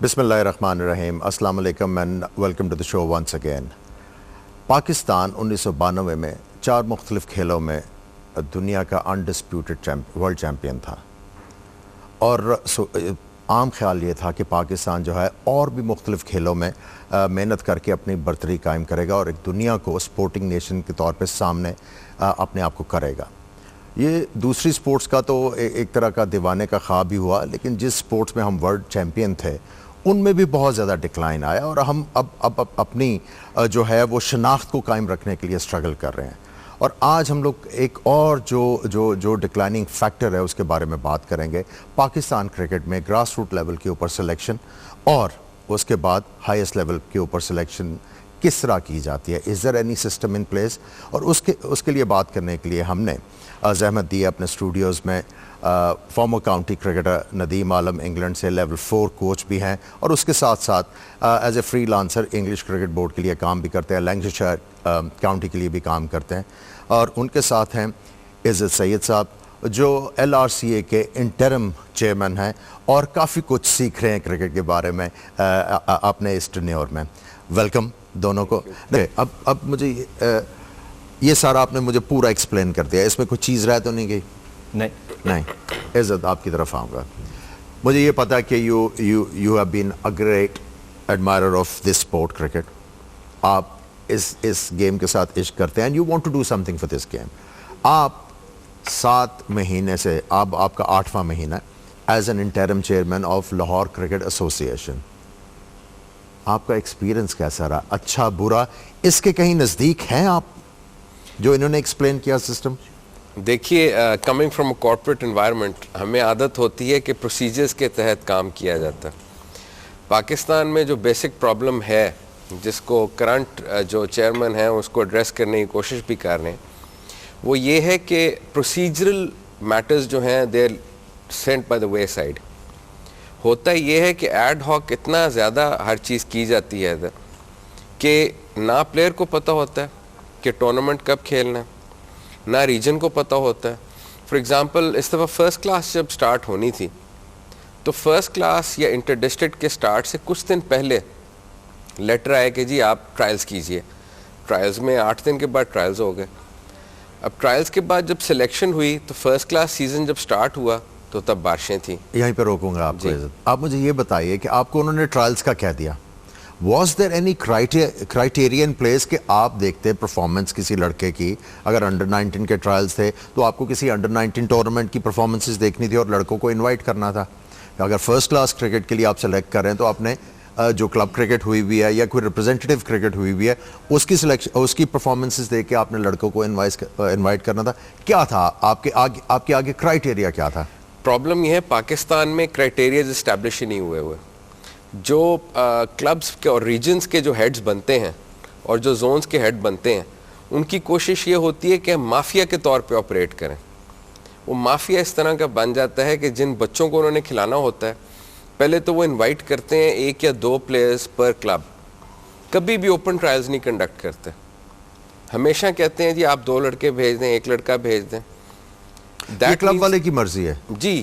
बिस्मिल्लाहिर्रहमानिर्रहीम, अस्सलाम वालेकुम and welcome to the show once again. Pakistan 1992 में 4 मुख्तलिफ़ खेलों में दुनिया का अनडिस्प्यूटेड वर्ल्ड चैम्पियन था और आम ख्याल ये था कि पाकिस्तान जो है और भी मुख्तलिफ़ खेलों में मेहनत करके अपनी बरतरी कायम करेगा और एक दुनिया को स्पोर्टिंग नेशन के तौर पे सामने अपने आप को करेगा। ये दूसरी स्पोर्ट्स का तो एक तरह का दीवाने का ख्वाब ही हुआ, लेकिन जिस स्पोर्ट्स में हम वर्ल्ड चैम्पियन थे उनमें भी बहुत ज़्यादा डिक्लाइन आया और हम अब अपनी जो है वो शनाख्त को कायम रखने के लिए स्ट्रगल कर रहे हैं। और आज हम लोग एक और जो डिक्लाइनिंग फैक्टर है उसके बारे में बात करेंगे। पाकिस्तान क्रिकेट में ग्रास रूट लेवल के ऊपर सिलेक्शन और उसके बाद हाईएस्ट लेवल के ऊपर सिलेक्शन किस तरह की जाती है, is there any system in place. और उसके लिए बात करने के लिए हमने ज़हमत दी अपने स्टूडियोज़ में former county cricketer Nadeem Alam, England से लेवल 4 कोच भी हैं और उसके साथ साथ as a freelancer English cricket board के लिए काम भी करते हैं, लैंकाशायर काउंटी के लिए भी काम करते हैं। और उनके साथ हैं इज़्ज़त सैयद साहब जो LRCA के इंटरम चेयरमैन हैं और काफ़ी कुछ सीख रहे हैं क्रिकेट के बारे में अपने इस टेन्योर में। वेलकम दोनों को। अब मुझे ये सारा आपने मुझे पूरा एक्सप्लेन कर दिया, इसमें कोई चीज़ रह तो नहीं गई? नहीं। इज़्ज़त आपकी तरफ आऊँगा। मुझे ये पता है कि you have been a great admirer of this sport cricket. आप इस गेम के साथ इश्क करते हैं and you want to do something for this game. आप 7 महीने से अब आपका 8वां महीना as an interim chairman of Lahore cricket association. आपका एक्सपीरियंस कैसा रहा, अच्छा बुरा? इसके कहीं नज़दीक हैं आप जो इन्होंने एक्सप्लेन किया सिस्टम? देखिए, coming from a corporate environment हमें आदत होती है कि प्रोसीजर्स के तहत काम किया जाता है। पाकिस्तान में जो बेसिक प्रॉब्लम है जिसको करंट जो चेयरमैन है उसको एड्रेस करने की कोशिश भी कर रहे हैं, वो ये है कि प्रोसीजरल मैटर्स जो हैं they are sent by the way side. होता ये है कि एड हॉक इतना ज़्यादा हर चीज़ की जाती है इधर कि ना प्लेयर को पता होता है कि टूर्नामेंट कब खेलना है, ना रीजन को पता होता है। फॉर एग्ज़ाम्पल इस दफ़ा फ़र्स्ट क्लास जब स्टार्ट होनी थी तो फ़र्स्ट क्लास या इंटर डिस्ट्रिक्ट के स्टार्ट से कुछ दिन पहले लेटर आया कि जी आप ट्रायल्स कीजिए। ट्रायल्स में 8 दिन के बाद ट्रायल्स हो गए। अब ट्रायल्स के बाद जब सिलेक्शन हुई तो फर्स्ट क्लास सीज़न जब स्टार्ट हुआ तो तब बारिशें थी। यहीं पर रोकूंगा आपको। आप मुझे ये बताइए कि आपको उन्होंने ट्रायल्स का क्या दिया? Was there any criterion place कि आप देखते परफॉर्मेंस किसी लड़के की, अगर अंडर 19 के ट्रायल्स थे तो आपको किसी अंडर 19 टूर्नामेंट की परफॉर्मेंसेस देखनी थी और लड़कों को इनवाइट करना था। अगर फर्स्ट क्लास क्रिकेट के लिए आप सेलेक्ट कर रहे हैं तो आपने जो क्लब क्रिकेट हुई हुई है या कोई रिप्रेजेंटेटिव क्रिकेट हुई हुई है उसकी सिलेक्शन, उसकी परफॉर्मेंसेस देख के आपने लड़कों को इनवाइट करना था। क्या था आपके आगे क्राइटेरिया क्या था? प्रॉब्लम यह है पाकिस्तान में क्राइटेरियाज इस्टेब्लिश ही नहीं हुए। जो क्लब्स के और रीजन्स के जो हेड्स बनते हैं और जो जोन्स के हेड बनते हैं उनकी कोशिश ये होती है कि माफिया के तौर पे ऑपरेट करें। वो माफिया इस तरह का बन जाता है कि जिन बच्चों को उन्होंने खिलाना होता है पहले तो वो इनवाइट करते हैं 1 या 2 प्लेयर्स पर क्लब, कभी भी ओपन ट्रायल्स नहीं कंडक्ट करते। हमेशा कहते हैं जी आप 2 लड़के भेज दें, 1 लड़का भेज दें। ये क्लब वाले की मर्जी है जी,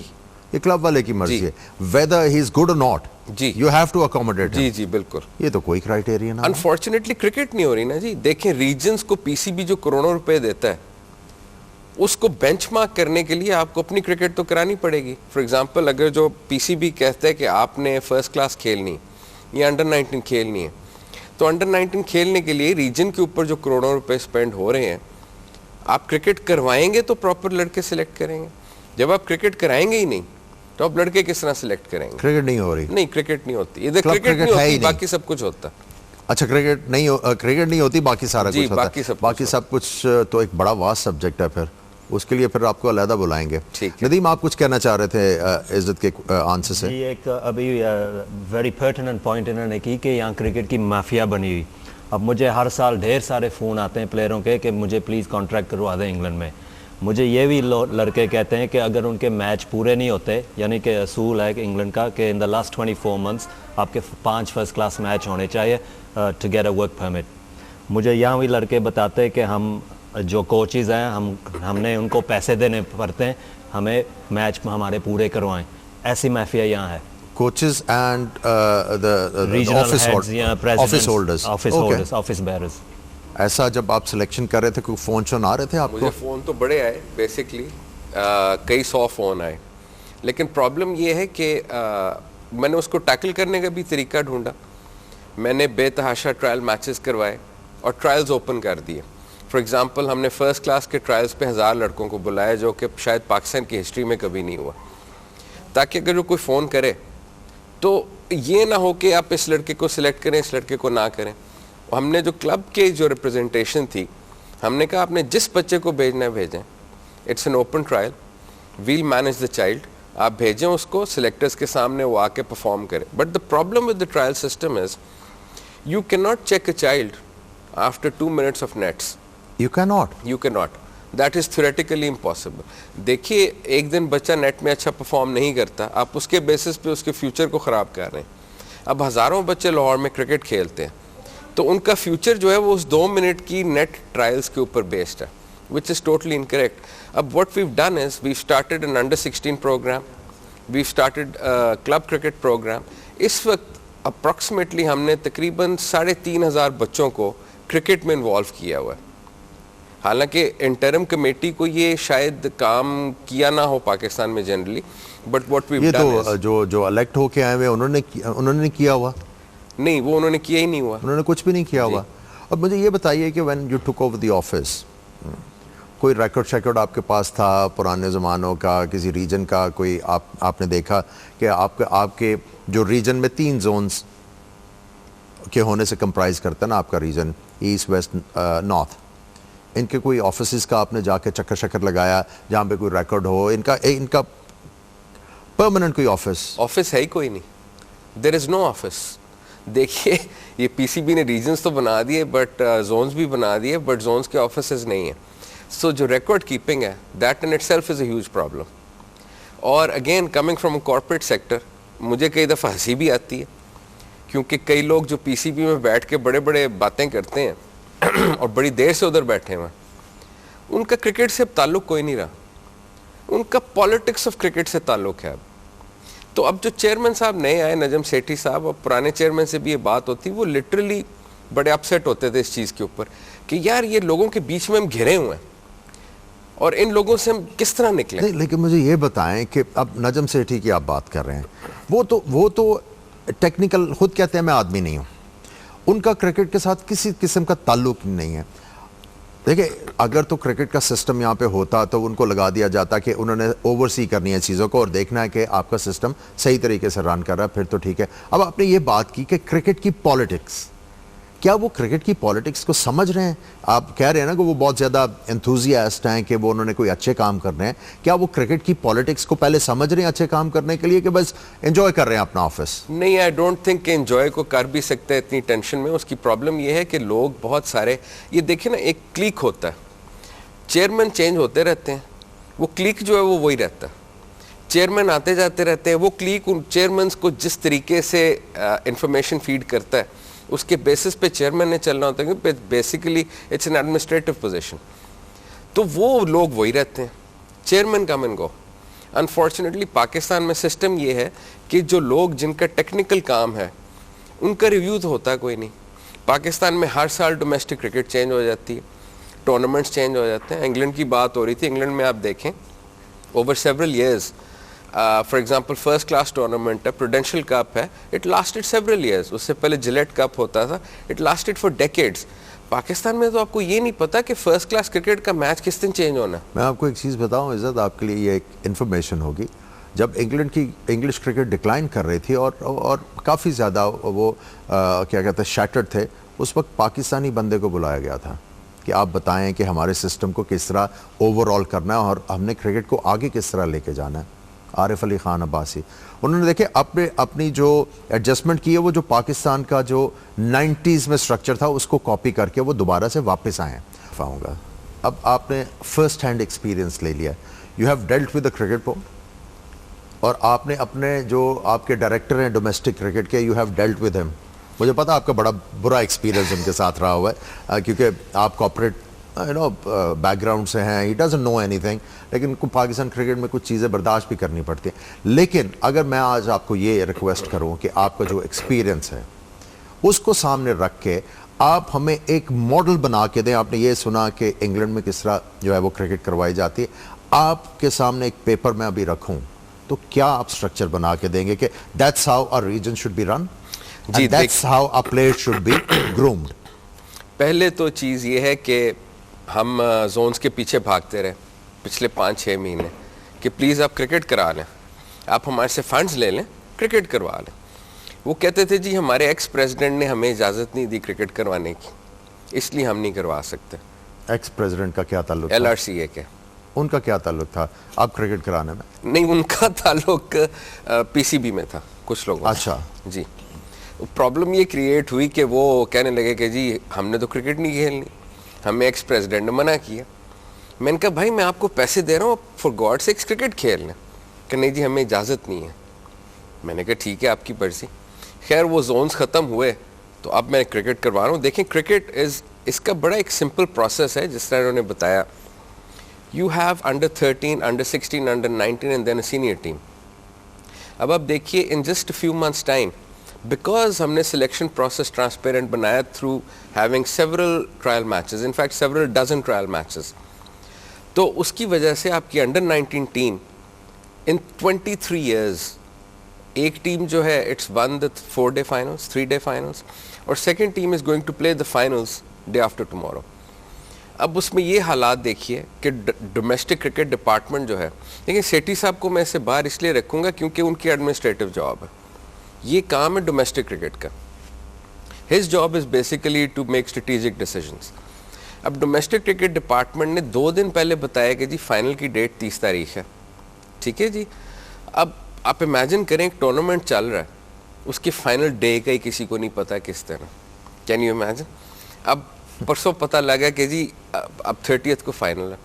ये क्लब वाले की मर्जी है, वेदर ही इज गुड और नॉट जी, यू हैव टू अकोमोडेट। जी बिल्कुल। ये तो कोई क्राइटेरिया ना। अनफॉर्चुनेटली क्रिकेट नहीं हो रही ना जी। देखें, रीजन्स को पीसीबी जो करोड़ों रुपए देता है उसको बेंचमार्क करने के लिए आपको अपनी क्रिकेट तो करानी पड़ेगी। फॉर एग्जांपल अगर जो पीसीबी कहता है कि आपने फर्स्ट क्लास खेलनी या अंडर 19 खेलनी है तो अंडर 19 खेलने के लिए रीजन के ऊपर जो करोड़ों रुपए स्पेंड हो रहे हैं, आप क्रिकेट करवाएंगे तो प्रॉपर लड़के सिलेक्ट करेंगे। जब आप क्रिकेट कराएंगे ही नहीं तो आप लड़के किस तरह सिलेक्ट करेंगे? क्रिकेट नहीं हो रही। नहीं, क्रिकेट नहीं होती इधर। क्रिकेट नहीं होती, बाकी सब कुछ होता। अच्छा, क्रिकेट नहीं होती, बाकी सारा कुछ होता है। बाकी सब कुछ तो एक बड़ा वास्ट सब्जेक्ट है, फिर उसके लिए फिर आपको अलहदा बुलाएंगे। नदीम, आप कुछ कहना चाह रहे थे इज्जत के आंसर से? जी, एक अभी वेरी पर्टिनेंट पॉइंट इन्होंने की कि यहाँ क्रिकेट की माफिया बनी हुई। अब मुझे हर साल ढेर सारे फ़ोन आते हैं प्लेयरों के कि मुझे प्लीज़ कॉन्ट्रैक्ट करवा दें इंग्लैंड में। मुझे ये भी लड़के कहते हैं कि अगर उनके मैच पूरे नहीं होते, यानी कि असूल है कि इंग्लैंड का कि इन द लास्ट 24 मंथ्स आपके 5 फर्स्ट क्लास मैच होने चाहिए to get a work permit. मुझे यहाँ भी लड़के बताते हैं कि हम जो कोचेज़ हैं हमने उनको पैसे देने पड़ते हैं, हमें मैच हमारे पूरे करवाएं। ऐसी माफिया यहाँ है। coaches and the regional office heads या office holders. Office Okay. Holders, office bearers. ऐसा जब आप सिलेक्शन कर रहे थे कोई फोन शोन आ रहे थे आपको? मुझे फ़ोन तो बड़े आए बेसिकली, कई 100 फ़ोन आए, लेकिन प्रॉब्लम ये है कि मैंने उसको टैकल करने का भी तरीका ढूंढा। मैंने बेतहाशा ट्रायल मैचेस करवाए और ट्रायल्स ओपन कर दिए। फॉर एग्जांपल हमने फर्स्ट क्लास के ट्रायल्स पे 1000 लड़कों को बुलाया, जो कि शायद पाकिस्तान की हिस्ट्री में कभी नहीं हुआ, ताकि अगर जो कोई फ़ोन करे तो ये ना हो कि आप इस लड़के को सिलेक्ट करें, इस लड़के को ना करें। हमने जो क्लब के जो रिप्रेजेंटेशन थी, हमने कहा आपने जिस बच्चे को भेजना है भेजें, it's an open trial, we'll manage the child, आप भेजें उसको, सिलेक्टर्स के सामने वो आके परफॉर्म करे। But the problem with the trial system is you can not check a child after 2 minutes of nets. You cannot. You can not, that is theoretically impossible. देखिए, एक दिन बच्चा नेट में अच्छा परफॉर्म नहीं करता, आप उसके बेसिस पे उसके फ्यूचर को ख़राब कर रहे हैं। अब हज़ारों बच्चे लाहौर में क्रिकेट खेलते हैं, तो उनका फ्यूचर जो है वो उस 2 मिनट की नेट ट्रायल्स के ऊपर बेस्ड है, विच इज़ टोटली इनकरेक्ट। अब what we've done is we started an under 16 programme, we started club cricket programme. इस वक्त अप्रॉक्सीमेटली हमने तकरीबन 3500 बच्चों को क्रिकेट में इन्वॉल्व किया हुआ है। हालांकि इंटरम कमेटी को ये शायद काम किया ना हो पाकिस्तान में जनरली, बट व्हाट वी ये डन तो जो इलेक्ट होके आए हुए उन्होंने किया हुआ नहीं, वो उन्होंने किया ही नहीं हुआ, उन्होंने कुछ भी नहीं किया हुआ। अब मुझे ये बताइए कि when you took over the office, कोई रिकॉर्ड आपके पास था पुराने ज़मानों का, किसी रीजन का कोई आपने देखा कि आपके जो रीजन में 3 जोन्स के होने से कंप्राइज करता है ना आपका रीजन, ईस्ट वेस्ट नॉर्थ, इनके कोई ऑफिस का आपने जाके चक्कर लगाया जहाँ पे कोई रिकॉर्ड हो, इनका परमानेंट कोई ऑफिस है ही कोई नहीं, देयर इज़ नो ऑफिस। देखिए, ये पीसीबी ने रीजन्स तो बना दिए, बट जोन्स भी बना दिए, बट जोन्स के ऑफिस नहीं है। सो जो रिकॉर्ड कीपिंग है, that in itself is a huge problem. और again coming from a corporate sector, मुझे कई दफ़ा हंसी भी आती है, क्योंकि कई लोग जो पीसीबी में बैठ के बड़े बड़े बातें करते हैं और बड़ी देर से उधर बैठे हुए हैं, उनका क्रिकेट से अब ताल्लुक़ कोई नहीं रहा, उनका पॉलिटिक्स ऑफ क्रिकेट से ताल्लुक़ है अब। तो अब जो चेयरमैन साहब नए आए, नजम सेठी साहब, और पुराने चेयरमैन से भी ये बात होती, वो लिटरली बड़े अपसेट होते थे इस चीज़ के ऊपर कि यार ये लोगों के बीच में हम घिरे हुए हैं और इन लोगों से हम किस तरह निकले। नहीं, लेकिन मुझे ये बताएं कि अब नजम सेठी की आप बात कर रहे हैं, वो तो टेक्निकल, खुद कहते हैं मैं आदमी नहीं हूँ, उनका क्रिकेट के साथ किसी किस्म का ताल्लुक नहीं है। देखिए, अगर तो क्रिकेट का सिस्टम यहाँ पे होता तो उनको लगा दिया जाता कि उन्होंने ओवरसी करनी है चीज़ों को और देखना है कि आपका सिस्टम सही तरीके से रन कर रहा है, फिर तो ठीक है। अब आपने ये बात की कि क्रिकेट की पॉलिटिक्स, क्या वो क्रिकेट की पॉलिटिक्स को समझ रहे हैं? आप कह रहे हैं ना कि वो बहुत ज़्यादा एंथुजियास्ट हैं कि वो उन्होंने कोई अच्छे काम करने हैं, क्या वो क्रिकेट की पॉलिटिक्स को पहले समझ रहे हैं अच्छे काम करने के लिए, कि बस एंजॉय कर रहे हैं अपना ऑफिस? नहीं, आई डोंट थिंक कि एंजॉय को कर भी सकते हैं इतनी टेंशन में। उसकी प्रॉब्लम ये है कि लोग बहुत सारे, ये देखिए ना, एक क्लिक होता है, चेयरमैन चेंज होते रहते हैं, वो क्लिक जो है वो वही रहता है, चेयरमैन आते जाते रहते हैं, वो क्लिक उन चेयरमैन को जिस तरीके से इंफॉर्मेशन फीड करता है उसके बेसिस पे चेयरमैन ने चलना होता है। Basically it's an administrative position, तो वो लोग वही रहते हैं, chairman come and go. Unfortunately Pakistan में सिस्टम ये है कि जो लोग जिनका टेक्निकल काम है उनका रिव्यू तो होता कोई नहीं। पाकिस्तान में हर साल डोमेस्टिक क्रिकेट चेंज हो जाती है, टूर्नामेंट्स चेंज हो जाते हैं। इंग्लैंड की बात हो रही थी, इंग्लैंड में आप देखें over several years, for example first class tournament है, प्रूडेंशियल कप है, इट लास्टेड सेवरल ईयर्स। उससे पहले जिलेट कप होता था, it lasted for decades. Pakistan में तो आपको ये नहीं पता कि फर्स्ट क्लास क्रिकेट का मैच किस दिन चेंज होना है। मैं आपको एक चीज़ बताऊं इज़्ज़त, आपके लिए ये एक इन्फॉर्मेशन होगी। जब इंग्लैंड की इंग्लिश क्रिकेट डिक्लाइन कर रही थी और काफ़ी ज़्यादा वो क्या कहते हैं शैटर्ड थे, उस वक्त पाकिस्तानी बंदे को बुलाया गया था कि आप बताएं कि हमारे सिस्टम को किस तरह ओवरऑल करना है और हमने क्रिकेट को आगे किस तरह लेके जाना है। आरिफ अली खान अब्बासी, उन्होंने देखे अपनी जो एडजस्टमेंट की है, वो जो पाकिस्तान का जो 90s में स्ट्रक्चर था उसको कॉपी करके वो दोबारा से वापस आए पाऊँगा। अब आपने फर्स्ट हैंड एक्सपीरियंस ले लिया, you have dealt with the cricket board, और आपने अपने जो आपके डायरेक्टर हैं डोमेस्टिक क्रिकेट के, you have dealt with him. मुझे पता आपका बड़ा बुरा एक्सपीरियंस उनके साथ रहा हुआ है, क्योंकि आप कॉर्पोरेट बैकग्राउंड से हैं, ही डजंट नो एनीथिंग, लेकिन उनको पाकिस्तान क्रिकेट में कुछ चीज़ें बर्दाश्त भी करनी पड़ती हैं। लेकिन अगर मैं आज आपको ये रिक्वेस्ट करूं कि आपका जो एक्सपीरियंस है उसको सामने रख के आप हमें एक मॉडल बना के दें। आपने ये सुना कि इंग्लैंड में किस तरह जो है वो क्रिकेट करवाई जाती है, आपके सामने एक पेपर में अभी रखूं तो क्या आप स्ट्रक्चर बना के देंगे कि that's how a region should be run, that's how a player should be groomed? पहले तो चीज़ ये है कि हम जोन्स के पीछे भागते रहे पिछले 5-6 महीने कि प्लीज़ आप क्रिकेट करा लें, आप हमारे से फंड्स ले लें, क्रिकेट करवा लें। वो कहते थे जी हमारे एक्स प्रेसिडेंट ने हमें इजाज़त नहीं दी क्रिकेट करवाने की, इसलिए हम नहीं करवा सकते। एक्स प्रेसिडेंट का क्या ताल्लुक? LRCA के। उनका क्या ताल्लुक था आप क्रिकेट कराने में? नहीं, उनका ताल्लुक PCB में था कुछ लोगों। अच्छा जी, प्रॉब्लम ये क्रिएट हुई कि वो कहने लगे कि जी हमने तो क्रिकेट नहीं खेलनी, हमें एक्स प्रेसिडेंट ने मना किया। मैंने कहा भाई मैं आपको पैसे दे रहा हूँ, फॉर गॉड सेक्स क्रिकेट खेल लें। कि नहीं जी हमें इजाज़त नहीं है। मैंने कहा ठीक है आपकी मर्जी। खैर वो जोन्स ख़त्म हुए तो अब मैं क्रिकेट करवा रहा हूँ। देखें क्रिकेट इसका बड़ा एक सिंपल प्रोसेस है, जिस तरह उन्होंने बताया। You have under 13, under 16, under 19 and then a senior team. अब आप देखिए in just few months time, because हमने सिलेक्शन प्रोसेस ट्रांसपेरेंट बनाया through having several trial matches, in fact several dozen trial matches, तो उसकी वजह से आपकी अंडर 19 टीम इन 23 ईयर्स एक टीम जो है it's won the 4-day finals, 3-day finals, और second team is going to play the finals day after tomorrow. अब उसमें ये हालात देखिए कि डोमेस्टिक क्रिकेट डिपार्टमेंट जो है, लेकिन सेठी साहब को मैं इससे बाहर इसलिए रखूँगा क्योंकि उनकी एडमिनिस्ट्रेटिव जॉब है, ये काम है डोमेस्टिक क्रिकेट का। His job is basically to make strategic decisions. अब डोमेस्टिक क्रिकेट डिपार्टमेंट ने 2 दिन पहले बताया कि जी फाइनल की डेट 30 तारीख है, ठीक है जी। अब आप इमेजिन करें एक टूर्नामेंट चल रहा है, उसके फाइनल डे का ही किसी को नहीं पता किस तरह, कैन यू इमेजिन। अब परसों पता लगा कि जी अब 30th को फाइनल है,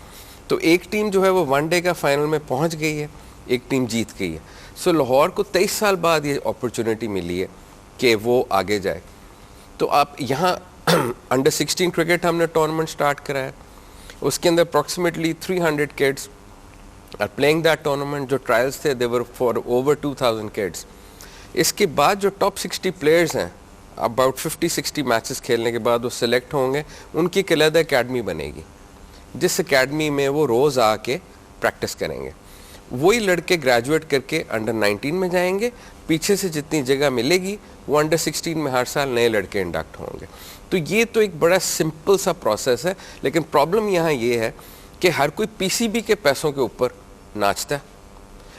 तो एक टीम जो है वो 1 डे का फाइनल में पहुंच गई है, एक टीम जीत गई है। सो लाहौर को 23 साल बाद ये अपॉर्चुनिटी मिली है कि वो आगे जाए। तो आप यहाँ अंडर 16 क्रिकेट हमने टूर्नामेंट स्टार्ट कराया, उसके अंदर approximately 300 kids are playing that tournament. जो ट्रायल्स थे they were for over 2000 kids. इसके बाद जो टॉप 60 प्लेयर्स हैं, अबाउट 50-60 मैचेस खेलने के बाद वो सिलेक्ट होंगे, उनकी एक अलग अकेडमी बनेगी, जिस अकेडमी में वो रोज़ आके प्रैक्टिस करेंगे। वही लड़के ग्रेजुएट करके अंडर 19 में जाएंगे, पीछे से जितनी जगह मिलेगी वो अंडर 16 में हर साल नए लड़के इंडक्ट होंगे। तो ये तो एक बड़ा सिंपल सा प्रोसेस है, लेकिन प्रॉब्लम यहाँ ये है कि हर कोई PCB के पैसों के ऊपर नाचता है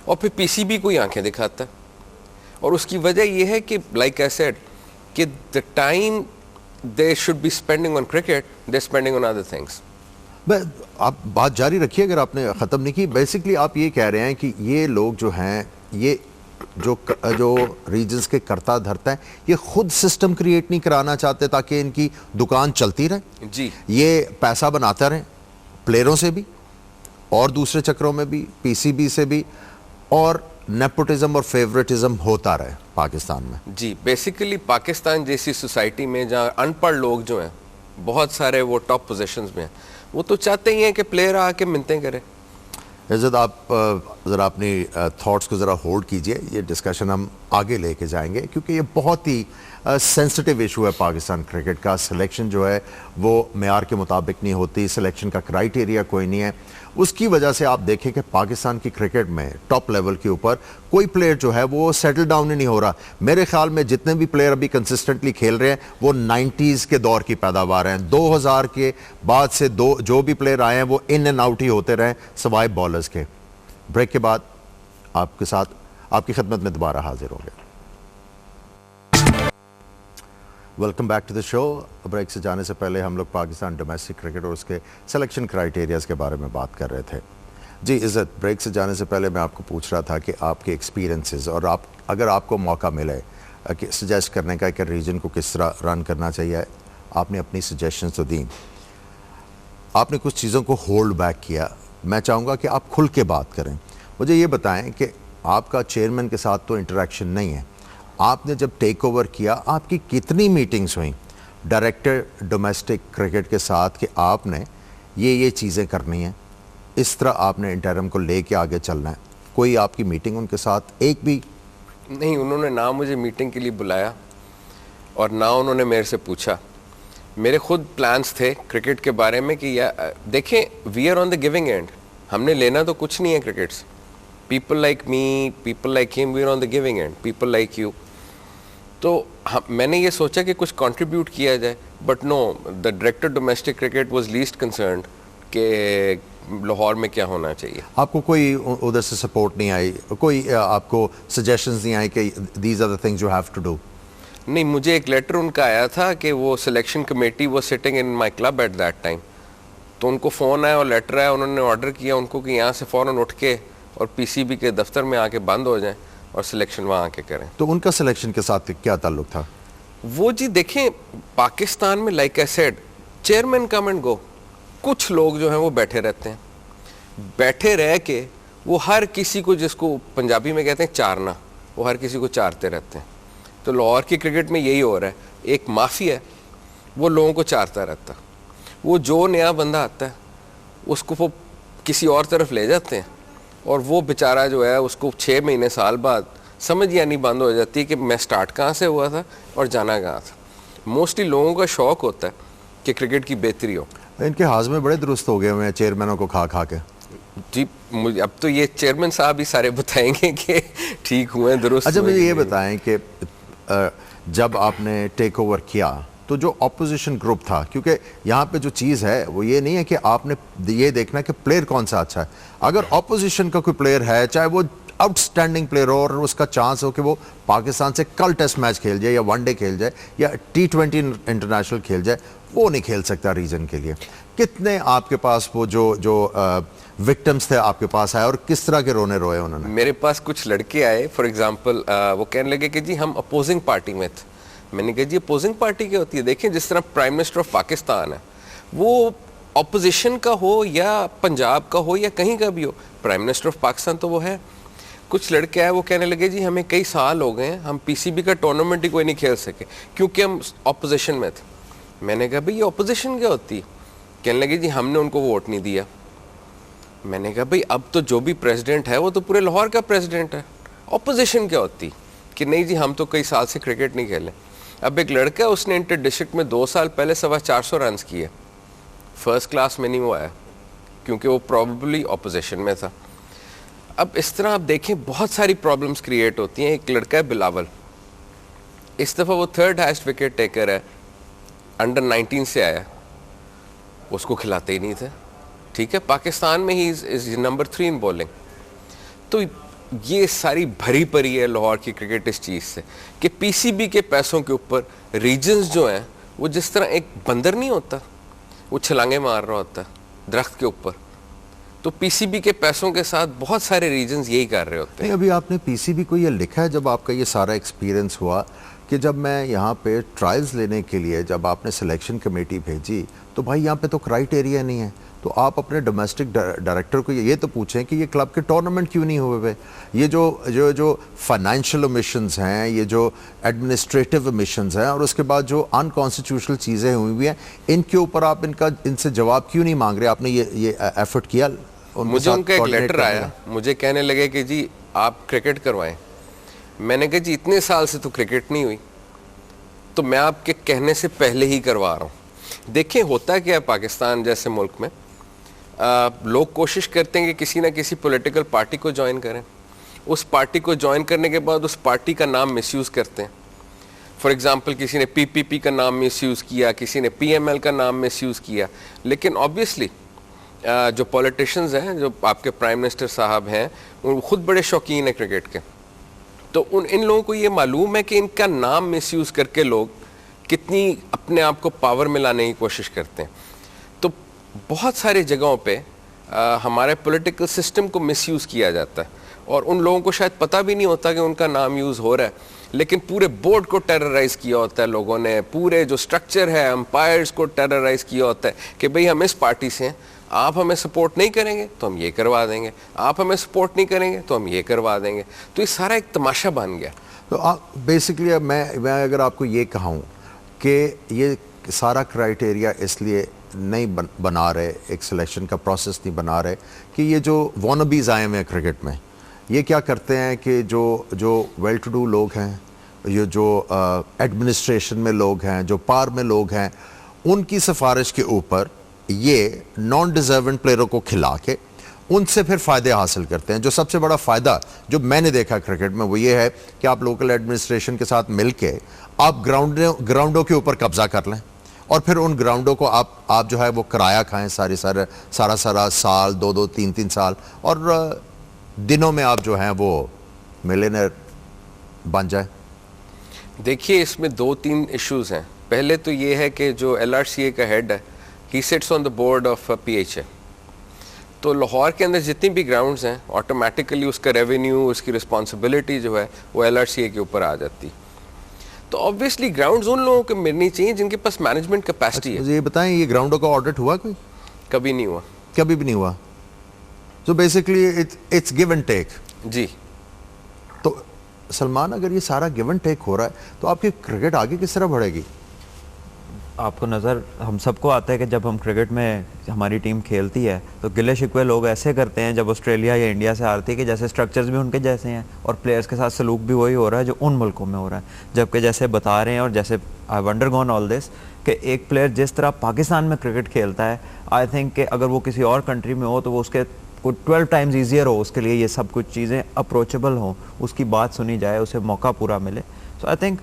और फिर PCB को ही आंखें दिखाता है, और उसकी वजह यह है कि लाइक आई सेड कि the time they should be spending on cricket they spending on other things. आप बात जारी रखिए अगर आपने ख़त्म नहीं की। बेसिकली आप ये कह रहे हैं कि ये लोग जो हैं, ये जो रीजन्स के करता धरता है, ये खुद सिस्टम क्रिएट नहीं कराना चाहते ताकि इनकी दुकान चलती रहे जी, ये पैसा बनाता रहे प्लेयरों से भी और दूसरे चक्रों में भी, PCB से भी, और नेपोटिज्म और फेवरेटिज्म होता रहे पाकिस्तान में। जी, बेसिकली पाकिस्तान जैसी सोसाइटी में जहाँ अनपढ़ लोग जो हैं बहुत सारे वो टॉप पोजीशंस में हैं, वो तो चाहते ही हैं कि प्लेयर आके मिन्नतें करे। इज़्ज़त आप ज़रा अपनी थॉट्स को ज़रा होल्ड कीजिए, ये डिस्कशन हम आगे लेके जाएंगे क्योंकि ये बहुत ही सेंसिटिव इशू है पाकिस्तान क्रिकेट का। सिलेक्शन जो है वो मेयार के मुताबिक नहीं होती, सिलेक्शन का क्राइटेरिया कोई नहीं है। उसकी वजह से आप देखें कि पाकिस्तान की क्रिकेट में टॉप लेवल के ऊपर कोई प्लेयर जो है वो सेटल डाउन ही नहीं हो रहा। मेरे ख्याल में जितने भी प्लेयर अभी कंसिस्टेंटली खेल रहे हैं वो 90s के दौर की पैदावार हैं। 2000 के बाद से जो भी प्लेयर आए हैं वो इन एंड आउट ही होते रहे सिवाय बॉलर्स के। ब्रेक के बाद आपके साथ आपकी खिदमत में दोबारा हाजिर होंगे। Welcome back to the show. Break से जाने से पहले हम लोग पाकिस्तान डोमेस्टिक क्रिकेट और उसके सिलेक्शन क्राइटेरियाज़ के बारे में बात कर रहे थे। जी इज़्ज़त, ब्रेक से जाने से पहले मैं आपको पूछ रहा था कि आपके एक्सपीरियंसेस और आप अगर आपको मौका मिले कि सजेस्ट करने का कि रीजन को किस तरह रन करना चाहिए, आपने अपनी सजेशंस तो दी, आपने कुछ चीज़ों को होल्ड बैक किया। मैं चाहूँगा कि आप खुल के बात करें। मुझे ये बताएं कि आपका चेयरमैन के साथ तो इंटरेक्शन नहीं है, आपने जब टेक ओवर किया आपकी कितनी मीटिंग्स हुई डायरेक्टर डोमेस्टिक क्रिकेट के साथ कि आपने ये चीज़ें करनी हैं, इस तरह आपने इंटरम को लेके आगे चलना है? कोई आपकी मीटिंग उनके साथ एक भी? नहीं, उन्होंने ना मुझे मीटिंग के लिए बुलाया और ना उन्होंने मेरे से पूछा। मेरे खुद प्लान्स थे क्रिकेट के बारे में कि देखें, we are on the giving end, हमने लेना तो कुछ नहीं है क्रिकेट से। People like me, people like him, we are on the giving end, people like you. तो मैंने ये सोचा कि कुछ कंट्रीब्यूट किया जाए, but no, the director domestic cricket was least concerned कि लाहौर में क्या होना चाहिए। आपको कोई उधर से सपोर्ट नहीं आई, कोई आपको सजेशंस नहीं आई कि these are the things you have to do? नहीं, मुझे एक लेटर उनका आया था कि वो सिलेक्शन कमेटी वो sitting in my club at that time, तो उनको फ़ोन आया और लेटर आया, उन्होंने ऑर्डर किया उनको कि यहाँ से फ़ौरन उठ के और पीसीबी के दफ्तर में आके बंद हो जाएं और सिलेक्शन वहाँ आके करें। तो उनका सिलेक्शन के साथ क्या ताल्लुक था? वो जी देखें, पाकिस्तान में like I said, chairman come and go. कुछ लोग जो हैं वो बैठे रहते हैं, बैठे रह के वो हर किसी को, जिसको पंजाबी में कहते हैं चारना, वो हर किसी को चारते रहते हैं। तो लाहौर की क्रिकेट में यही हो रहा है, एक माफिया है, वो लोगों को चारता रहता है। वो जो नया बंदा आता है उसको वो किसी और तरफ ले जाते हैं, और वो बेचारा जो है उसको 6 महीने साल बाद समझ ही आनी बंद हो जाती है कि मैं स्टार्ट कहाँ से हुआ था और जाना कहाँ था। मोस्टली लोगों का शौक होता है कि क्रिकेट की बेहतरी हो। इनके हाजमे बड़े दुरुस्त हो गए हुए हैं चेयरमैनों को खा खा के। जी, मुझे अब तो ये चेयरमैन साहब ही सारे बताएंगे कि ठीक हुए हैं, दुरुस्त। अच्छा, मुझे ये बताएं कि जब आपने टेक ओवर किया तो जो ऑपोजिशन ग्रुप था, क्योंकि यहाँ पे जो चीज़ है वो ये नहीं है कि आपने ये देखना कि प्लेयर कौन सा अच्छा है। अगर ऑपोजिशन का कोई प्लेयर है, चाहे वो आउटस्टैंडिंग प्लेयर हो और उसका चांस हो कि वो पाकिस्तान से कल टेस्ट मैच खेल जाए या वनडे खेल जाए या T20 इंटरनेशनल खेल जाए, वो नहीं खेल सकता रीजन के लिए। कितने आपके पास वो जो विक्टिम्स थे आपके पास आए और किस तरह के रोने रोए उन्होंने? मेरे पास कुछ लड़के आए, फॉर एग्जांपल वो कहने लगे कि जी हम अपोजिंग पार्टी में थे। मैंने कहा जी अपोजिंग पार्टी क्या होती है? देखें, जिस तरह प्राइम मिनिस्टर ऑफ पाकिस्तान है, वो अपोजिशन का हो या पंजाब का हो या कहीं का भी हो, प्राइम मिनिस्टर ऑफ पाकिस्तान तो वो है। कुछ लड़के आए, वो कहने लगे जी हमें कई साल हो गए हैं, हम पीसीबी का टूर्नामेंट ही कोई नहीं खेल सके क्योंकि हम अपोजिशन में थे। मैंने कहा भाई ये अपोजिशन क्या होती है? कहने लगे जी हमने उनको वोट नहीं दिया। मैंने कहा भाई अब तो जो भी प्रेसिडेंट है वो तो पूरे लाहौर का प्रेसिडेंट है, अपोजिशन क्या होती? कि नहीं जी हम तो कई साल से क्रिकेट नहीं खेले। अब एक लड़का, उसने इंटर डिस्ट्रिक्ट में 2 साल पहले 425 रन किए, फर्स्ट क्लास में नहीं वो आया क्योंकि वो प्रॉबेबली अपोजिशन में था। अब इस तरह आप देखें बहुत सारी प्रॉब्लम्स क्रिएट होती हैं। एक लड़का है बिलावल, इस दफ़ा वो 3rd हाईएस्ट विकेट टेकर है, अंडर 19 से आया, उसको खिलाते ही नहीं थे। ठीक है, पाकिस्तान में he is number 3 in bowling. तो ये सारी भरी पड़ी है लाहौर की क्रिकेट इस चीज़ से कि पीसीबी के पैसों के ऊपर रीजन्स जो हैं वो जिस तरह एक बंदर नहीं होता, वो छलांगे मार रहा होता है दरख्त के ऊपर, तो पीसीबी के पैसों के साथ बहुत सारे रीजन्स यही कर रहे होते हैं। अभी आपने पीसीबी को ये लिखा है, जब आपका ये सारा एक्सपीरियंस हुआ कि जब मैं यहाँ पे ट्रायल्स लेने के लिए जब आपने सिलेक्शन कमेटी भेजी तो भाई यहाँ पे तो क्राइटेरिया नहीं है, तो आप अपने डोमेस्टिक डायरेक्टर को ये तो पूछें कि ये क्लब के टूर्नामेंट क्यों नहीं हुए हुए, ये जो फाइनेंशियल ओमिशंस हैं, ये जो एडमिनिस्ट्रेटिव ओमिशंस हैं और उसके बाद जो अनकॉन्स्टिट्यूशनल चीज़ें हुई हुई हैं, इनके ऊपर आप इनसे जवाब क्यों नहीं मांग रहे? आपने ये एफर्ट किया? मुझे उनका एक लेटर आया, मुझे कहने लगे कि जी आप क्रिकेट करवाएं। मैंने कहा जी इतने साल से तो क्रिकेट नहीं हुई, तो मैं आपके कहने से पहले ही करवा रहा हूँ। देखें होता क्या है पाकिस्तान जैसे मुल्क में, लोग कोशिश करते हैं कि किसी ना किसी पॉलिटिकल पार्टी को ज्वाइन करें, उस पार्टी को ज्वाइन करने के बाद उस पार्टी का नाम मिसयूज़ करते हैं। फॉर एग्जांपल किसी ने पीपीपी का नाम मिसयूज़ किया, किसी ने पीएमएल का नाम मिसयूज़ किया, लेकिन ऑब्वियसली जो पॉलिटिशियंस हैं, जो आपके प्राइम मिनिस्टर साहब हैं, वो खुद बड़े शौकीन हैं क्रिकेट के, तो इन लोगों को ये मालूम है कि इनका नाम मिसयूज़ करके लोग कितनी अपने आप को पावर में लाने की कोशिश करते हैं। तो बहुत सारी जगहों पे हमारे पॉलिटिकल सिस्टम को मिसयूज़ किया जाता है और उन लोगों को शायद पता भी नहीं होता कि उनका नाम यूज़ हो रहा है, लेकिन पूरे बोर्ड को टेरराइज़ किया होता है लोगों ने, पूरे जो स्ट्रक्चर है अंपायर्स को टेरराइज़ किया होता है कि भाई हम इस पार्टी से हैं, आप हमें सपोर्ट नहीं करेंगे तो हम ये करवा देंगे, आप हमें सपोर्ट नहीं करेंगे तो हम ये करवा देंगे। तो ये सारा एक तमाशा बन गया। तो बेसिकली अब मैं अगर आपको ये कहूँ कि ये सारा क्राइटेरिया इसलिए नहीं बना रहे, एक सिलेक्शन का प्रोसेस नहीं बना रहे कि ये जो वॉनबीज आए हुए हैं क्रिकेट में, ये क्या करते हैं कि जो वेल टू डू लोग हैं, ये जो एडमिनिस्ट्रेशन में लोग हैं, जो पार में लोग हैं, उनकी सिफारिश के ऊपर ये नॉन डिजर्विंग प्लेयरों को खिला के उनसे फिर फ़ायदे हासिल करते हैं। जो सबसे बड़ा फ़ायदा जो मैंने देखा क्रिकेट में वो ये है कि आप लोकल एडमिनिस्ट्रेशन के साथ मिलके आप ग्राउंडों के ऊपर कब्जा कर लें और फिर उन ग्राउंडों को आप जो है वो किराया खाएं सारा साल, 2 3 साल, और दिनों में आप जो हैं वो मिलियनेयर बन जाए। देखिए, इसमें 2-3 इश्यूज हैं। पहले तो ये है कि जो LRCA का हेड है, he sits on the board of PHA। तो लाहौर के अंदर जितनी भी ग्राउंड्स हैं, ऑटोमेटिकली उसका रेवेन्यू, उसकी रिस्पॉन्सिबिलिटी जो है वो LRCA के ऊपर आ जाती। तो ऑब्वियसली ग्राउंड्स उन लोगों को मिलनी चाहिए जिनके पास मैनेजमेंट कैपेसिटी है। ये बताएं, ये ग्राउंडों का ऑडिट हुआ कोई? कभी नहीं हुआ, कभी भी नहीं हुआ। तो basically it's give and take. जी। तो सलमान, अगर ये सारा गिव एंड टेक हो रहा है तो आपकी क्रिकेट आगे किस तरह बढ़ेगी? आपको नज़र हम सबको आता है कि जब हम क्रिकेट में हमारी टीम खेलती है तो गिले शिकवे लोग ऐसे करते हैं जब ऑस्ट्रेलिया या इंडिया से हारती है कि जैसे स्ट्रक्चर्स भी उनके जैसे हैं और प्लेयर्स के साथ सलूक भी वही हो रहा है जो उन मुल्कों में हो रहा है। जबकि जैसे बता रहे हैं और जैसे I have undergone all this कि एक प्लेयर जिस तरह पाकिस्तान में क्रिकेट खेलता है, आई थिंक कि अगर वो किसी और कंट्री में हो तो वो उसके कुछ 12 टाइम्स ईजियर हो उसके लिए, ये सब कुछ चीज़ें अप्रोचेबल हों, उसकी बात सुनी जाए, उसे मौका पूरा मिले। सो आई थिंक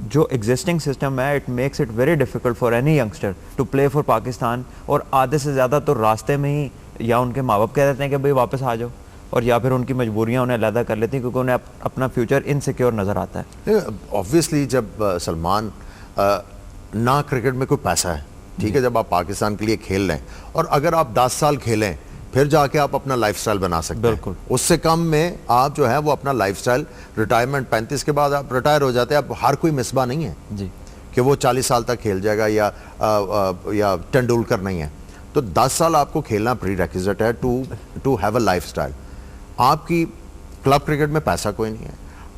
जो एग्जिस्टिंग सिस्टम है it makes it very difficult for any youngster to play for Pakistan. और आधे से ज़्यादा तो रास्ते में ही या उनके माँ बाप कह देते हैं कि भाई वापस आ जाओ, और या फिर उनकी मजबूरियाँ उन्हें अलहदा कर लेती हैं क्योंकि उन्हें अपना फ्यूचर इनसिक्योर नज़र आता है। ऑब्वियसली जब सलमान ना क्रिकेट में कोई पैसा है, ठीक है, जब आप पाकिस्तान के लिए खेल रहे हैं और अगर आप 10 साल खेलें फिर जाके आप अपना लाइफस्टाइल बना सकते हैं। बिल्कुल। उससे कम में आप जो है वो अपना लाइफस्टाइल, रिटायरमेंट 35 के बाद आप रिटायर हो जाते हैं। अब हर कोई मिसबा नहीं है जी कि वो 40 साल तक खेल जाएगा या तेंदुलकर नहीं है। तो 10 साल आपको खेलना प्री रेक्विजिट है टू हैव अ लाइफस्टाइल। आपकी क्लब क्रिकेट में पैसा कोई नहीं है,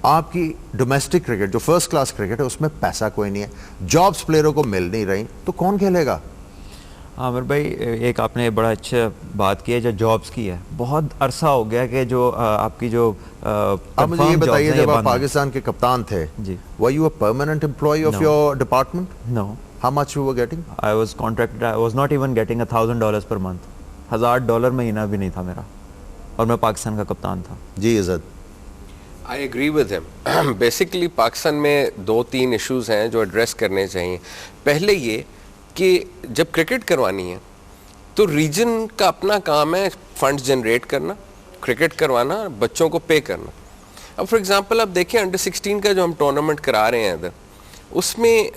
आपकी डोमेस्टिक क्रिकेट जो फर्स्ट क्लास क्रिकेट है उसमें पैसा कोई नहीं है, जॉब्स प्लेयरों को मिल नहीं रही, तो कौन खेलेगा? आमिर भाई, एक आपने बड़ा अच्छा बात की है जो जॉब्स की है। बहुत अरसा हो गया कि जो आपकी जो अब मुझे ये बताइए, जब आप पाकिस्तान के कप्तान थे, जी, were you a permanent employ of your department? No. How much you were getting? I was contracted, I was not even getting $1,000 per month. $1,000 महीना भी नहीं था मेरा, और मैं पाकिस्तान का कप्तान था। जी इज़्ज़त, I agree with him. Basically Pakistan में 2-3 इश्यूज हैं जो एड्रेस करने चाहिए। पहले ये कि जब क्रिकेट करवानी है तो रीजन का अपना काम है फंड्स जनरेट करना, क्रिकेट करवाना, बच्चों को पे करना। अब फॉर एग्जांपल आप देखें अंडर 16 का जो हम टूर्नामेंट करा रहे हैं इधर, उसमें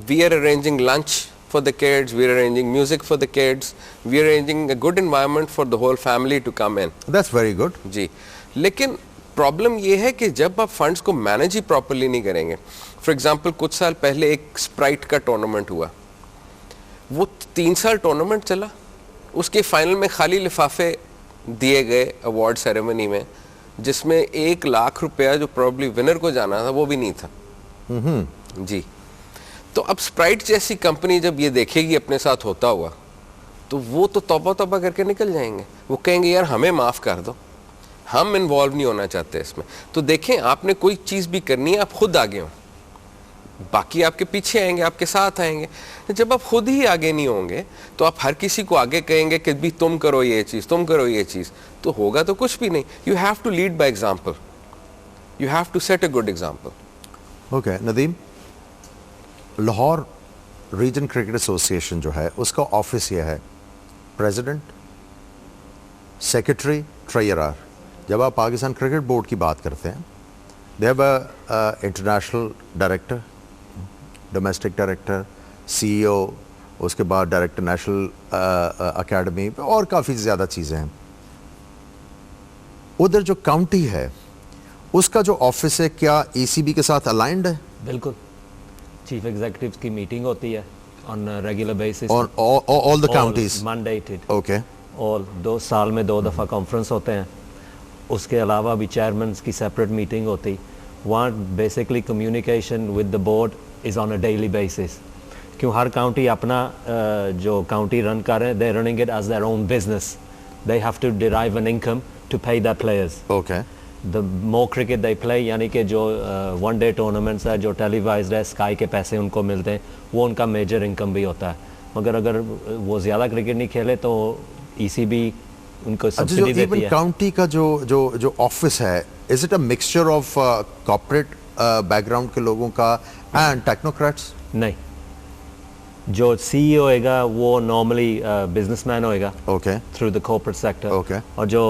we are arranging lunch for the kids, we are arranging music for the kids, we are arranging a good environment for the whole family to come in. That's very good. जी, लेकिन problem ये है कि जब आप funds को manage ही properly नहीं करेंगे। फॉर एग्जांपल कुछ साल पहले एक स्प्राइट का टूर्नामेंट हुआ, वो 3 साल टूर्नामेंट चला, उसके फाइनल में खाली लिफाफे दिए गए अवार्ड सेरेमनी में, जिसमें 1 लाख रुपया जो प्रॉब्ली विनर को जाना था वो भी नहीं था। जी, तो अब स्प्राइट जैसी कंपनी जब ये देखेगी अपने साथ होता हुआ, तो वो तो तौबा तौबा करके निकल जाएंगे। वो कहेंगे यार हमें माफ़ कर दो, हम इन्वॉल्व नहीं होना चाहते इसमें। तो देखें, आपने कोई चीज़ भी करनी है, आप खुद आगे हों, बाकी आपके पीछे आएंगे, आपके साथ आएंगे। जब आप खुद ही आगे नहीं होंगे तो आप हर किसी को आगे कहेंगे कि भी तुम करो ये चीज़, तुम करो ये चीज़, तो होगा तो कुछ भी नहीं। You have to lead by example, you have to set a good example. Okay Nadeem, Lahore region cricket association जो है उसका ऑफिस ये है, प्रेसिडेंट, सेक्रेटरी, ट्रेजरर। जब आप पाकिस्तान क्रिकेट बोर्ड की बात करते हैं, they have a international director, domestic director, CEO, उसके बाद डायरेक्टर नेशनल अकेडमी, और काफ़ी ज़्यादा चीज़ें हैं। उधर जो काउंटी है उसका जो ऑफिस है, क्या ECB के साथ अलाइंड है? बिल्कुल, चीफ एग्जीक्यूटिव्स की मीटिंग होती है on regular basis on all the counties mandated. Okay, और 2 साल में 2 दफ़ा कॉन्फ्रेंस होते हैं। उसके अलावा भी चेयरमैन की सेपरेट मीटिंग होती। वहाँ basically communication with the board is on a daily basis. क्यों हर काउंटी अपना जो काउंटी रन कर रहे हैं, they running it as their own business, they have to derive an income to pay the players. Okay, the more cricket they play, यानी कि जो one day tournaments है जो टेलीवाइज्ड है, स्काई के पैसे उनको मिलते हैं, वो उनका मेजर इनकम भी होता है। मगर अगर वो ज़्यादा क्रिकेट नहीं खेले तो ECB उनको अच्छा, जो सब्सिडी देती इवन है। काउंटी का जो ऑफिस है, is it a mixture of corporate background के लोगों का एंड टेक्नोक्रेट्स? नहीं, जो CEO होएगा वो नॉर्मली बिजनेसमैन होएगा okay, through the corporate sector. Okay. और जो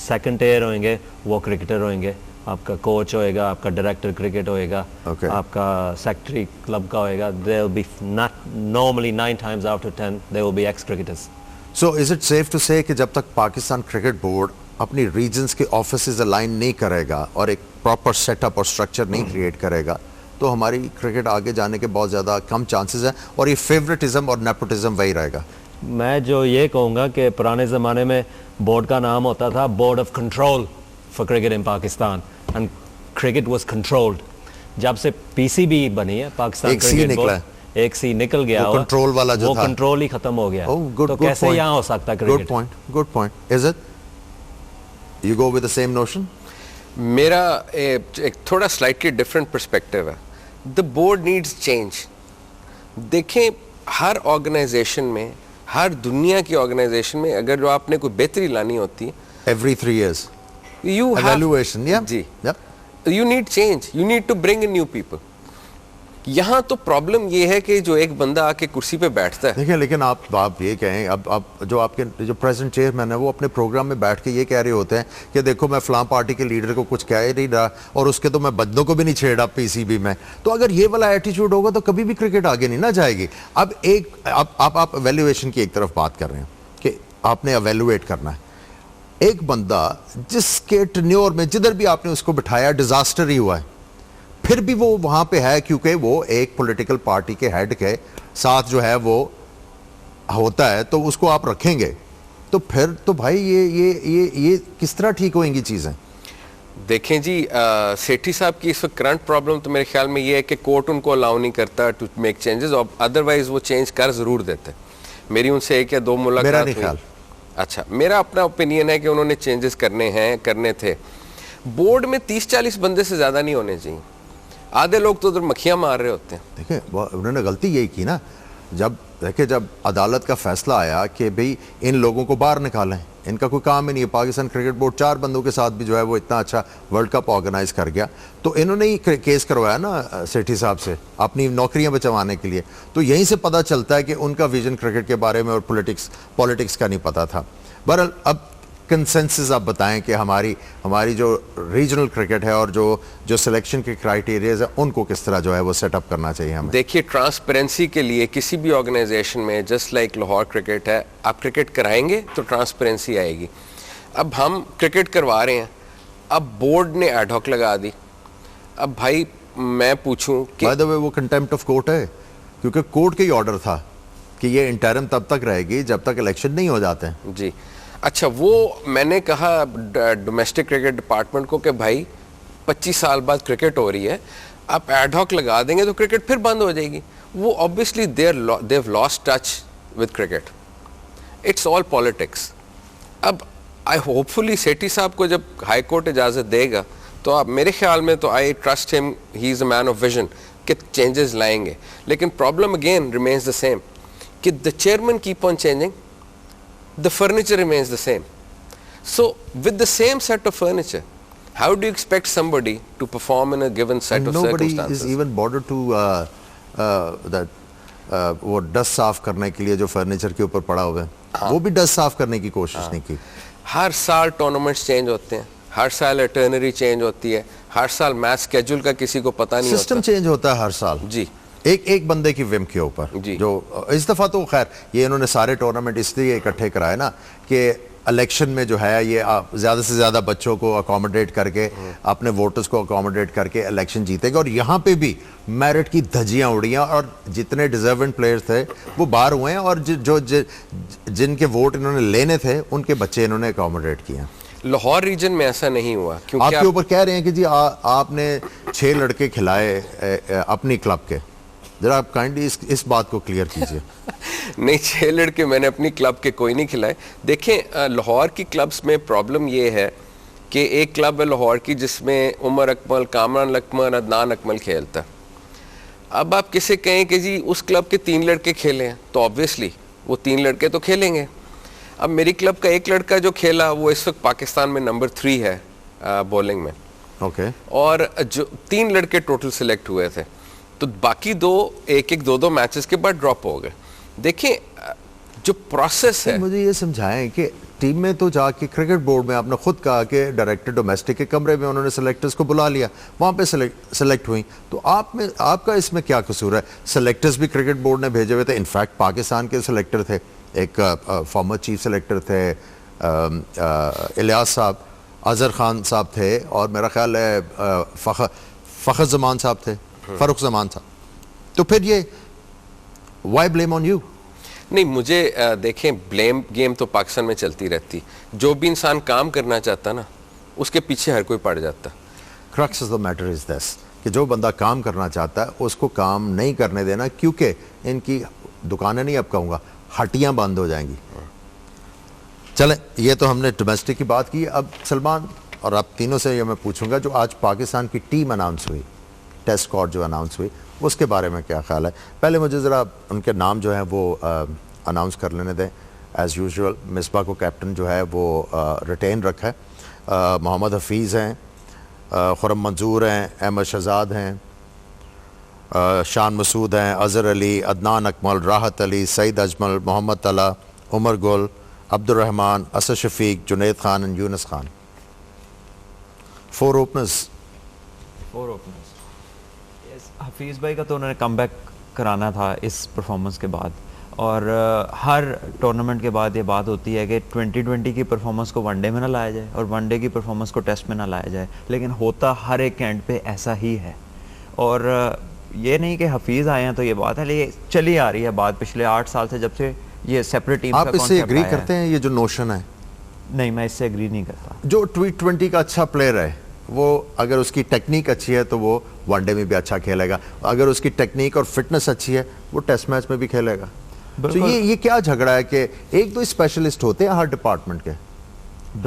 सेकंड टियर होंगे वो क्रिकेटर होंगे, आपका कोच होएगा, आपका डायरेक्टर क्रिकेट होएगा, Okay. आपका सेक्रेटरी क्लब का होएगा। They will be not normally 9 times out of 10 they will be ex cricketers. So is it safe to say कि जब तक पाकिस्तान क्रिकेट बोर्ड अपनी रीजन्स के ऑफिसेज अलाइन नहीं करेगा और एक प्रॉपर सेटअप और स्ट्रक्चर नहीं क्रिएट करेगा, तो हमारी क्रिकेट आगे जाने के बहुत ज़्यादा कम चांसेस हैं और ये फेवरेटिज्म और नेपोटिज्म वही रहेगा? मैं जो ये कहूँगा कि पुराने ज़माने में बोर्ड का नाम होता था board of control for cricket in Pakistan, and cricket was controlled. जब से PCB बनी है पाकिस्तान एक सी क्रिकेट निकला बोर्ड, एक सी निकल गया, वो control वाला जो वो था। कंट्रोल ही खत्म हो गया। Oh, good, तो good कैसे point. यहाँ हो सकता good cricket? Point, good point. Is it you go with the same notion? मेरा एक थोड़ा स्लाइटली डिफरेंट पर्सपेक्टिव है। The board needs change. देखें, हर ऑर्गेनाइजेशन में, हर दुनिया की ऑर्गेनाइजेशन में अगर जो आपने कोई बेहतरी लानी होती है, every 3 years you evaluation, yeah? जी, Yep. You need change, you need to bring in new people. यहाँ तो प्रॉब्लम ये है कि जो एक बंदा आके कुर्सी पे बैठता है, देखिए, लेकिन आप ये कहें, अब जो आपके जो प्रेजेंट चेयरमैन है वो अपने प्रोग्राम में बैठ के ये कह रहे होते हैं कि देखो मैं फलां पार्टी के लीडर को कुछ कह ही नहीं रहा और उसके तो मैं बंदों को भी नहीं छेड़ा PCB में। तो अगर ये वाला एटीट्यूड होगा तो कभी भी क्रिकेट आगे नहीं ना जाएगी। अब आप एवेल्युएशन की एक तरफ बात कर रहे हैं कि आपने एवेल्युएट करना है। एक बंदा जिसके टेन्योर में जिधर भी आपने उसको बिठाया डिजास्टर ही हुआ है, फिर भी वो वहां पे है क्योंकि वो एक पॉलिटिकल पार्टी के हेड के साथ जो है वो होता है, तो उसको आप रखेंगे। तो फिर तो भाई ये किस तरह ठीक होंगी चीजें? देखें जी, सेठी साहब की इस वक्त करंट प्रॉब्लम तो मेरे ख्याल में ये है कि कोर्ट उनको अलाउ नहीं करता टू मेक चेंजेस, और अदरवाइज वो चेंज कर जरूर देते। मेरी उनसे 1 या 2 मुलाकात मेरा नहीं हुई। ख्याल। अच्छा, मेरा अपना ओपिनियन है कि उन्होंने चेंजेस करने थे। बोर्ड में 30-40 बंदे से ज्यादा नहीं होने चाहिए। आधे लोग तो उधर मक्खियां मार रहे होते हैं। देखिए, उन्होंने गलती यही की ना, जब अदालत का फैसला आया कि भाई इन लोगों को बाहर निकालें, इनका कोई काम ही नहीं है। पाकिस्तान क्रिकेट बोर्ड 4 बंदों के साथ भी जो है वो इतना अच्छा वर्ल्ड कप ऑर्गेनाइज कर गया, तो इन्होंने ही केस करवाया ना सेठी साहब से अपनी नौकरियां बचवाने के लिए। तो यहीं से पता चलता है कि उनका विजन क्रिकेट के बारे में और पॉलिटिक्स का नहीं पता था। बहरहाल, अब कंसेंसस आप बताएं कि हमारी जो रीजनल क्रिकेट है और जो सिलेक्शन के क्राइटेरियाज है उनको किस तरह जो है वो सेटअप करना चाहिए हमें? देखिए, ट्रांसपेरेंसी के लिए किसी भी ऑर्गेनाइजेशन में, जस्ट लाइक लाहौर क्रिकेट है, आप क्रिकेट कराएंगे तो ट्रांसपेरेंसी आएगी। अब हम क्रिकेट करवा रहे हैं, अब बोर्ड ने एडहॉक लगा दी। अब भाई मैं पूछूं कि बाय द वे वो कंटेम्प्ट ऑफ कोर्ट है, क्योंकि कोर्ट का ही ऑर्डर था कि ये इंटरिम तब तक रहेगी जब तक इलेक्शन नहीं हो जाते हैं। जी, अच्छा, वो मैंने कहा डोमेस्टिक क्रिकेट डिपार्टमेंट को कि भाई 25 साल बाद क्रिकेट हो रही है, आप एडहॉक लगा देंगे तो क्रिकेट फिर बंद हो जाएगी। वो obviously they have lost touch with cricket. It's all politics. अब आई होपफुली सेठी साहब को जब हाई कोर्ट इजाज़त देगा तो आप, मेरे ख्याल में तो I trust him, he is a man of vision, कि चेंजेस लाएंगे। लेकिन problem again remains the same कि the chairman keep on changing, the furniture remains the same. So with the same set of furniture, how do you expect somebody to perform in a given set And of nobody circumstances? is even bothered to वो dust साफ करने के लिए जो furniture के ऊपर पड़ा हुआ है, वो भी डस्ट साफ करने की कोशिश नहीं की। हर साल टूर्नामेंट्स चेंज होते हैं, हर साल इटर्नरी चेंज होती है, हर साल मैच स्केड्यूल का किसी को पता नहीं सिस्टम होता। चेंज होता है हर साल जी, एक बंदे की विम के ऊपर। जी। जो इस दफा तो खैर ये इन्होंने सारे टूर्नामेंट इसलिए इकट्ठे कराए ना कि इलेक्शन में जो है ये ज़्यादा से ज़्यादा बच्चों को अकोमोडेट करके, अपने वोटर्स को अकोमोडेट करके इलेक्शन जीतेगा। और यहाँ पे भी मेरिट की धज्जियाँ उड़ियाँ और जितने डिजर्विंग प्लेयर्स थे वो बाहर हुए हैं, और जिनके वोट इन्होंने लेने थे उनके बच्चे इन्होंने अकोमोडेट किए हैं। लाहौर रीजन में ऐसा नहीं हुआ, क्योंकि आपके ऊपर कह रहे हैं कि जी आपने 6 लड़के खिलाए अपनी क्लब के, जरा आप काइंडली इस बात को क्लियर कीजिए। नहीं, 6 लड़के मैंने अपनी क्लब के कोई नहीं खिलाए। देखें, लाहौर की क्लब्स में प्रॉब्लम ये है कि एक क्लब है लाहौर की जिसमें उमर अकमल, कामरान अकमल, अदनान अकमल खेलता है। अब आप किसे कहें कि जी उस क्लब के 3 लड़के खेले हैं, तो ऑब्वियसली वो 3 लड़के तो खेलेंगे। अब मेरी क्लब का एक लड़का जो खेला वो इस वक्त पाकिस्तान में नंबर 3 है बॉलिंग में। ओके। और जो 3 लड़के टोटल सिलेक्ट हुए थे, तो बाकी 2 एक 2 मैचेस के बाद ड्रॉप हो गए। देखिए जो प्रोसेस है, मुझे ये समझाएं कि टीम में तो जाके क्रिकेट बोर्ड में आपने खुद कहा कि डायरेक्टर डोमेस्टिक के कमरे में उन्होंने सेलेक्टर्स को बुला लिया, वहाँ पे सेलेक्ट हुई, तो आपका इसमें क्या कसूर है? सेलेक्टर्स भी क्रिकेट बोर्ड ने भेजे हुए थे। इनफैक्ट पाकिस्तान के सेलेक्टर थे, एक फॉर्मर चीफ सेलेक्टर थे इलियास साहब, अजहर खान साहब थे, और मेरा ख्याल है फ़खर जमान साहब थे, फ़ारूक जमान साहब। तो फिर ये वाई ब्लेम ऑन यू? नहीं, मुझे देखें, ब्लेम गेम तो पाकिस्तान में चलती रहती। जो भी इंसान काम करना चाहता ना, उसके पीछे हर कोई पड़ जाता। Crux of the matter is this कि जो बंदा काम करना चाहता है उसको काम नहीं करने देना, क्योंकि इनकी दुकानें नहीं, अब कहूँगा हटियाँ बंद हो जाएंगी। चलें, ये तो हमने डोमेस्टिक की बात की। अब सलमान और आप तीनों से ये मैं पूछूंगा, जो आज पाकिस्तान की टीम अनाउंस हुई, टेस्ट स्क्वाड जो अनाउंस हुई, उसके बारे में क्या ख्याल है? पहले मुझे ज़रा उनके नाम जो हैं वो अनाउंस कर लेने दें। एज़ यूजुअल मिसबा को कैप्टन जो है वो रिटेन रखा है। मोहम्मद हफीज़ हैं, खुरम मंजूर हैं, अहमद शहजाद हैं, शान मसूद हैं, अज़हर अली, अदनान अकमल, राहत अली, सईद अजमल, मोहम्मद तला, उमर गुल, अब्दुर्रहमान, असद शफीक, जुनैद खान एंड यूनुस खान। 4 ओपनर्स। हफीज़ भाई का तो उन्होंने कमबैक कराना था इस परफॉर्मेंस के बाद, और हर टूर्नामेंट के बाद ये बात होती है कि 2020 की परफॉर्मेंस को वनडे में ना लाया जाए और वनडे की परफॉर्मेंस को टेस्ट में ना लाया जाए, लेकिन होता हर एक एंड पे ऐसा ही है। और ये नहीं कि हफीज़ आए हैं तो ये बात है, लेकिन चली आ रही है बात पिछले 8 साल से, जब से ये सेपरेट टीम। आप इससे एग्री करते हैं ये जो नोशन है? नहीं, मैं इससे एग्री नहीं करता। जो T20 का अच्छा प्लेयर है, वो अगर उसकी टेक्निक अच्छी है तो वो वनडे में भी अच्छा खेलेगा, अगर उसकी टेक्निक और फिटनेस अच्छी है वो टेस्ट मैच में भी खेलेगा। तो ये क्या झगड़ा है कि एक तो स्पेशलिस्ट होते हैं हर डिपार्टमेंट के,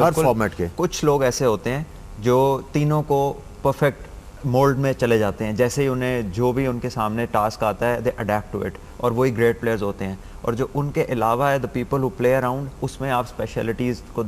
हर फॉर्मेट के। कुछ लोग ऐसे होते हैं जो तीनों को परफेक्ट मोल्ड में चले जाते हैं, जैसे ही उन्हें जो भी उनके सामने टास्क आता है दे अडेप्ट टू इट, और वही ग्रेट प्लेयर्स होते हैं। और जो उनके अलावा है the people who play around, उसमें आप स्पेशलिटीज़ को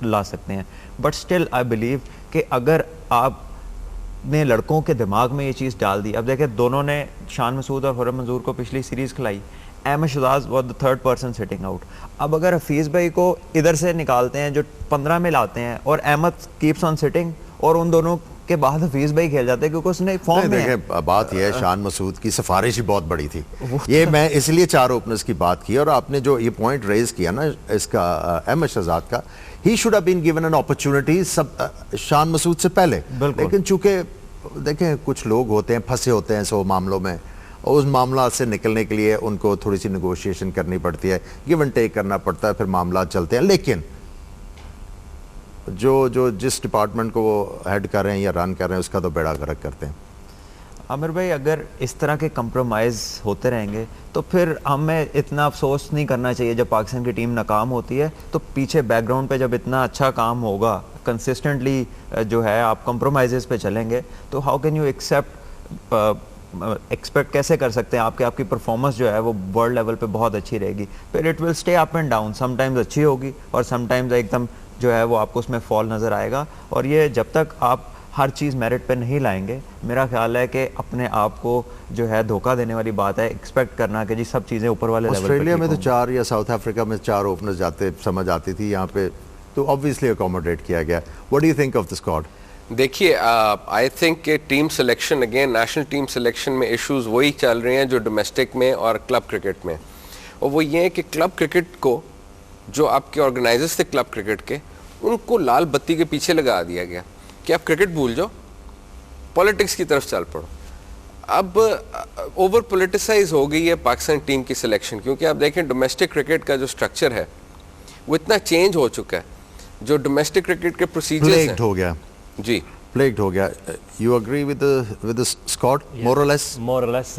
ला सकते हैं। बट स्टिल आई बिलीव कि अगर आपने लड़कों के दिमाग में ये चीज़ डाल दी, अब देखें दोनों ने शान मसूद और खुरम मंजूर को पिछली सीरीज़ खिलाई, Ahmed Shehzad was the third person sitting out. अब अगर हफीज़ भाई को इधर से निकालते हैं जो 15 में लाते हैं और अहमद कीप्स ऑन सिटिंग, और उन दोनों के बाद हफीज़ भाई खेल जाते हैं क्योंकि उसने फॉर्म में है। बात यह है, शान मसूद की सिफारिश ही बहुत बड़ी थी। ये मैं इसलिए 4 ओपनर्स की बात की, और आपने जो ये पॉइंट रेज किया ना इसका अहमद शहजाद का, he should have been given an opportunity Shan Masood से पहले। लेकिन चूंकि देखें कुछ लोग होते हैं फंसे होते हैं 100 मामलों में, और उस मामला से निकलने के लिए उनको थोड़ी सी नेगोशिएशन करनी पड़ती है, गिव एंड टेक करना पड़ता है, फिर मामला चलते हैं। लेकिन जो जिस डिपार्टमेंट को वो हेड कर रहे हैं या रन कर रहे हैं उसका तो बेड़ा गर्क करते हैं। आमिर भाई, अगर इस तरह के कंप्रोमाइज़ होते रहेंगे तो फिर हमें इतना अफसोस नहीं करना चाहिए जब पाकिस्तान की टीम नाकाम होती है। तो पीछे बैकग्राउंड पे जब इतना अच्छा काम होगा कंसिस्टेंटली, जो है आप कंप्रोमाइज़ पे चलेंगे, तो हाउ कैन यू एक्सपेक्ट कैसे कर सकते हैं आपकी परफॉर्मेंस जो है वो वर्ल्ड लेवल पे बहुत अच्छी रहेगी। फिर it will stay up and down, sometimes अच्छी होगी और समटाइम्स एकदम जो है वो आपको उसमें फॉल नज़र आएगा। और ये जब तक आप हर चीज़ मेरिट पे नहीं लाएंगे, मेरा ख्याल है कि अपने आप को जो है धोखा देने वाली बात है एक्सपेक्ट करना कि जी सब चीज़ें ऊपर वाले लेवल पे। ऑस्ट्रेलिया में तो 4 या साउथ अफ्रीका में 4 ओपनर्स जाते समझ आती थी, यहाँ पे तो ऑब्वियसली अकोमोडेट किया गया। What do you think of the squad? देखिए, आई थिंक कि team selection, again national team selection में इश्यूज वही चल रहे हैं जो डोमेस्टिक में और क्लब क्रिकेट में, और वो ये है कि क्लब क्रिकेट को जो आपके ऑर्गेनाइजर्स थे क्लब क्रिकेट के, उनको लाल बत्ती के पीछे लगा दिया गया कि आप क्रिकेट भूल जाओ, पॉलिटिक्स की तरफ चल पड़ो। अब ओवर पॉलिटिसाइज हो गई है पाकिस्तान टीम की सिलेक्शन, क्योंकि आप देखें डोमेस्टिक क्रिकेट का जो स्ट्रक्चर है वो इतना चेंज हो चुका है, जो डोमेस्टिक क्रिकेट के प्रोसीजर्स हैं हो गया जी, प्लेग्ड हो गया। You agree with the squad more और लेस? मोर और less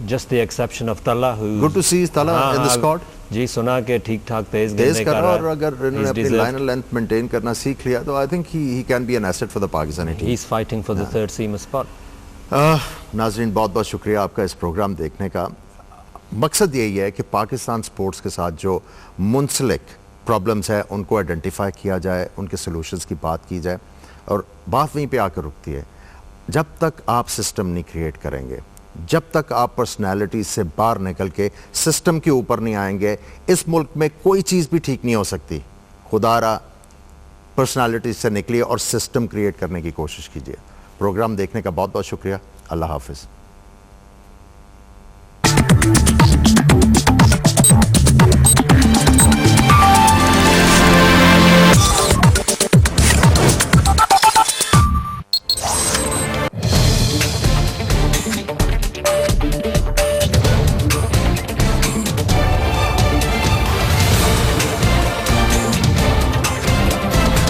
just the exception of Tala, who Good to see Tala हाँ, in the हाँ, squad. जी सुना के ठीक ठाक तेज तेज गेंदें कर कर रहा रहा है और अगर इन्होंने He's अपनी deserved. लाइन लेंथ मेंटेन करना सीख लिया तो I think he can be an asset for the Pakistani team. He's fighting for the third seamer spot. नाजरीन बहुत बहुत शुक्रिया आपका इस प्रोग्राम देखने का। मकसद यही है कि पाकिस्तान स्पोर्ट्स के साथ जो मुंसलिक प्रॉब्लम्स है उनको आइडेंटिफाई किया जाए, उनके सॉल्यूशंस की बात की जाए और बात वहीं पे आकर रुकती है। जब तक आप सिस्टम नहीं क्रिएट करेंगे, जब तक आप पर्सनैलिटी से बाहर निकल के सिस्टम के ऊपर नहीं आएंगे, इस मुल्क में कोई चीज़ भी ठीक नहीं हो सकती। खुदारा पर्सनैलिटी से निकलिए और सिस्टम क्रिएट करने की कोशिश कीजिए। प्रोग्राम देखने का बहुत बहुत शुक्रिया। अल्लाह हाफिज़।